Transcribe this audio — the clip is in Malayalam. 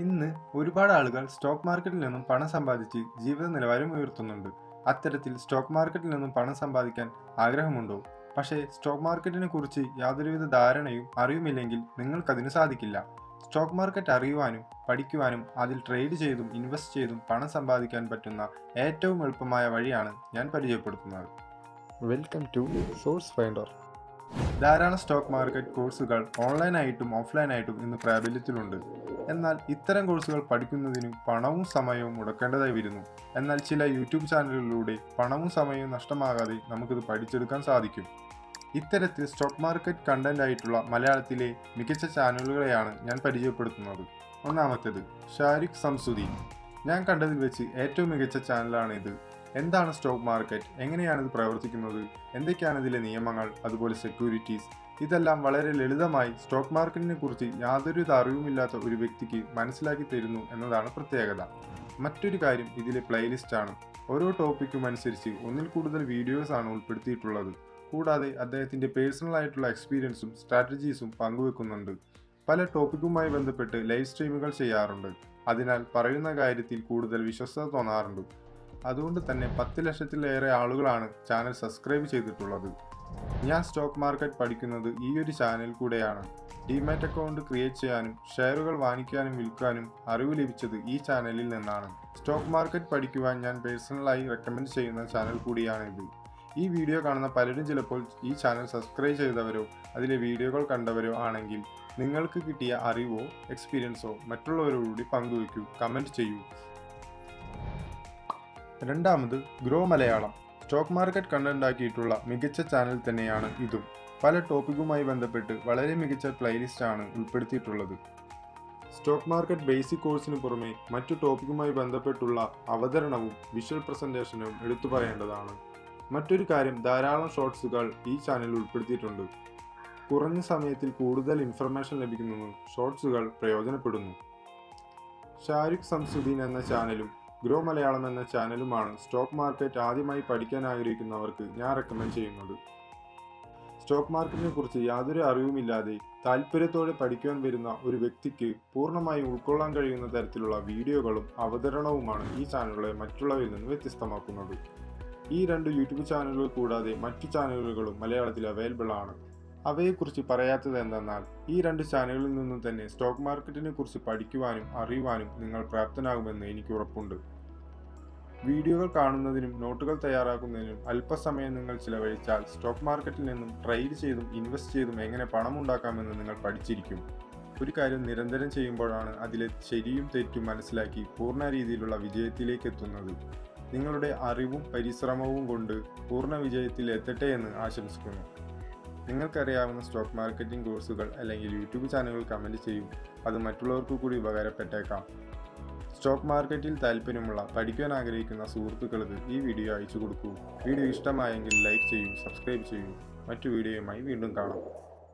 ഇന്ന് ഒരുപാട് ആളുകൾ സ്റ്റോക്ക് മാർക്കറ്റിൽ നിന്നും പണം സമ്പാദിച്ച് ജീവിത നിലവാരം ഉയർത്തുന്നുണ്ട്. അത്തരത്തിൽ സ്റ്റോക്ക് മാർക്കറ്റിൽ നിന്നും പണം സമ്പാദിക്കാൻ ആഗ്രഹമുണ്ടോ? പക്ഷേ സ്റ്റോക്ക് മാർക്കറ്റിനെ കുറിച്ച് യാതൊരുവിധ ധാരണയും അറിയുമില്ലെങ്കിൽ നിങ്ങൾക്കതിന് സാധിക്കില്ല. സ്റ്റോക്ക് മാർക്കറ്റ് അറിയുവാനും പഠിക്കുവാനും അതിൽ ട്രേഡ് ചെയ്തും ഇൻവെസ്റ്റ് ചെയ്തും പണം സമ്പാദിക്കാൻ പറ്റുന്ന ഏറ്റവും എളുപ്പമായ വഴിയാണ് ഞാൻ പരിചയപ്പെടുത്തുന്നത്. Welcome to source finder. ധാരാളം സ്റ്റോക്ക് മാർക്കറ്റ് കോഴ്സുകൾ ഓൺലൈനായിട്ടും ഓഫ്ലൈനായിട്ടും ഇന്ന് പ്രാബല്യത്തിലുണ്ട്. എന്നാൽ ഇത്തരം കോഴ്സുകൾ പഠിക്കുന്നതിന് പണവും സമയവും മുടക്കേണ്ടതായി വരുന്നു. എന്നാൽ ചില യൂട്യൂബ് ചാനലുകളിലൂടെ പണവും സമയവും നഷ്ടമാകാതെ നമുക്കിത് പഠിച്ചെടുക്കാൻ സാധിക്കും. ഇത്തരത്തിൽ സ്റ്റോക്ക് മാർക്കറ്റ് കണ്ടന്റ് ആയിട്ടുള്ള മലയാളത്തിലെ മികച്ച ചാനലുകളെയാണ് ഞാൻ പരിചയപ്പെടുത്തുന്നത്. ഒന്നാമത്തേത് ഷാരിഖ് സംസുദ്ദീൻ. ഞാൻ കണ്ടതിൽ വെച്ച് ഏറ്റവും മികച്ച ചാനലാണ് ഇത്. എന്താണ് സ്റ്റോക്ക് മാർക്കറ്റ്, എങ്ങനെയാണിത് പ്രവർത്തിക്കുന്നത്, എന്തൊക്കെയാണ് ഇതിലെ നിയമങ്ങൾ, അതുപോലെ സെക്യൂരിറ്റീസ്, ഇതെല്ലാം വളരെ ലളിതമായി സ്റ്റോക്ക് മാർക്കറ്റിനെ കുറിച്ച് യാതൊരു അറിവുമില്ലാത്ത ഒരു വ്യക്തിക്ക് മനസ്സിലാക്കി തരുന്നു എന്നതാണ് പ്രത്യേകത. മറ്റൊരു കാര്യം ഇതിലെ പ്ലേലിസ്റ്റ് ആണ്. ഓരോ ടോപ്പിക്കും അനുസരിച്ച് ഒന്നിൽ കൂടുതൽ വീഡിയോസ് ആണ് ഉൾപ്പെടുത്തിയിട്ടുള്ളത്. കൂടാതെ അദ്ദേഹത്തിൻ്റെ പേഴ്സണൽ ആയിട്ടുള്ള എക്സ്പീരിയൻസും സ്ട്രാറ്റജീസും പങ്കുവെക്കുന്നുണ്ട്. പല ടോപ്പിക്കുമായി ബന്ധപ്പെട്ട് ലൈവ് സ്ട്രീമുകൾ ചെയ്യാറുണ്ട്. അതിനാൽ പറയുന്ന കാര്യത്തിൽ കൂടുതൽ വിശ്വസ്തത തോന്നാറുണ്ട്. അതുകൊണ്ട് തന്നെ 10 ലക്ഷത്തിലേറെ ആളുകളാണ് ചാനൽ സബ്സ്ക്രൈബ് ചെയ്തിട്ടുള്ളത്. ഞാൻ സ്റ്റോക്ക് മാർക്കറ്റ് പഠിക്കുന്നത് ഈ ഒരു ചാനൽ കൂടെയാണ്. ഡിമാറ്റ് അക്കൗണ്ട് ക്രിയേറ്റ് ചെയ്യാനും ഷെയറുകൾ വാങ്ങിക്കാനും വിൽക്കാനും അറിവ് ലഭിച്ചത് ഈ ചാനലിൽ നിന്നാണ്. സ്റ്റോക്ക് മാർക്കറ്റ് പഠിക്കുവാൻ ഞാൻ പേഴ്സണലായി റെക്കമെൻഡ് ചെയ്യുന്ന ചാനൽ കൂടിയാണിത്. ഈ വീഡിയോ കാണുന്ന പലരും ചിലപ്പോൾ ഈ ചാനൽ സബ്സ്ക്രൈബ് ചെയ്തവരോ അതിലെ വീഡിയോകൾ കണ്ടവരോ ആണെങ്കിൽ നിങ്ങൾക്ക് കിട്ടിയ അറിവോ എക്സ്പീരിയൻസോ മറ്റുള്ളവരോടുകൂടി പങ്കുവയ്ക്കൂ, കമൻറ്റ് ചെയ്യൂ. രണ്ടാമത് grow Malayalam. Stock market content ആക്കിയിട്ടുള്ള മികച്ച ചാനൽ തന്നെയാണ് ഇതും. പല ടോപ്പിക്കുമായി ബന്ധപ്പെട്ട് വളരെ മികച്ച പ്ലേലിസ്റ്റ് ആണ് ഉൾപ്പെടുത്തിയിട്ടുള്ളത്. സ്റ്റോക്ക് മാർക്കറ്റ് ബേസിക് കോഴ്സിന് പുറമെ മറ്റു ടോപ്പിക്കുമായി ബന്ധപ്പെട്ടുള്ള അവതരണവും വിഷ്വൽ പ്രസന്റേഷനും എടുത്തു പറയേണ്ടതാണ്. മറ്റൊരു കാര്യം, ധാരാളം ഷോർട്സുകൾ ഈ ചാനലിൽ ഉൾപ്പെടുത്തിയിട്ടുണ്ട്. കുറഞ്ഞ സമയത്തിൽ കൂടുതൽ ഇൻഫർമേഷൻ ലഭിക്കുന്നതിന് ഷോർട്സുകൾ പ്രയോജനപ്പെടുന്നു. ഷാരിഖ് സംസുദ്ദീൻ എന്ന ചാനലും ഗ്രോ മലയാളം എന്ന ചാനലുമാണ് സ്റ്റോക്ക് മാർക്കറ്റ് ആദ്യമായി പഠിക്കാൻ ആഗ്രഹിക്കുന്നവർക്ക് ഞാൻ റെക്കമെൻഡ് ചെയ്യുന്നത്. സ്റ്റോക്ക് മാർക്കറ്റിനെ കുറിച്ച് യാതൊരു അറിവുമില്ലാതെ താല്പര്യത്തോടെ പഠിക്കുവാൻ വരുന്ന ഒരു വ്യക്തിക്ക് പൂർണ്ണമായി ഉൾക്കൊള്ളാൻ കഴിയുന്ന തരത്തിലുള്ള വീഡിയോകളും അവതരണവുമാണ് ഈ ചാനലുകളെ മറ്റുള്ളവരിൽ നിന്ന് വ്യത്യസ്തമാക്കുന്നത്. ഈ 2 യൂട്യൂബ് ചാനലുകൾ കൂടാതെ മറ്റു ചാനലുകളും മലയാളത്തിൽ അവൈലബിൾ ആണ്. അവയെക്കുറിച്ച് പറയാത്തത് എന്തെന്നാൽ ഈ 2 ചാനലുകളിൽ നിന്നും തന്നെ സ്റ്റോക്ക് മാർക്കറ്റിനെ കുറിച്ച് പഠിക്കുവാനും അറിയുവാനും നിങ്ങൾ പ്രാപ്തനാകുമെന്ന് എനിക്ക് ഉറപ്പുണ്ട്. വീഡിയോകൾ കാണുന്നതിനും നോട്ടുകൾ തയ്യാറാക്കുന്നതിനും അല്പസമയം നിങ്ങൾ ചിലവഴിച്ചാൽ സ്റ്റോക്ക് മാർക്കറ്റിൽ നിന്നും ട്രേഡ് ചെയ്തും ഇൻവെസ്റ്റ് ചെയ്തും എങ്ങനെ പണം ഉണ്ടാക്കാമെന്ന് നിങ്ങൾ പഠിച്ചിരിക്കും. ഒരു കാര്യം നിരന്തരം ചെയ്യുമ്പോഴാണ് അതിലെ ശരിയും തെറ്റും മനസ്സിലാക്കി പൂർണ്ണ രീതിയിലുള്ള വിജയത്തിലേക്ക് എത്തുന്നത്. നിങ്ങളുടെ അറിവും പരിശ്രമവും കൊണ്ട് പൂർണ്ണ വിജയത്തിൽ എത്തട്ടെ എന്ന് ആശംസിക്കുന്നു. നിങ്ങൾക്കറിയാവുന്ന സ്റ്റോക്ക് മാർക്കറ്റിംഗ് കോഴ്സുകൾ അല്ലെങ്കിൽ യൂട്യൂബ് ചാനലുകൾ കമൻറ്റ് ചെയ്യും. അത് മറ്റുള്ളവർക്ക് കൂടി ഉപകാരപ്പെട്ടേക്കാം. സ്റ്റോക്ക് മാർക്കറ്റിൽ താല്പര്യമുള്ള പഠിക്കാൻ ആഗ്രഹിക്കുന്ന സുഹൃത്തുക്കൾക്ക് ഈ വീഡിയോ അയച്ചു കൊടുക്കൂ. വീഡിയോ ഇഷ്ടമായെങ്കിൽ ലൈക്ക് ചെയ്യൂ, സബ്സ്ക്രൈബ് ചെയ്യൂ. മറ്റു വീഡിയോയുമായി വീണ്ടും കാണാം.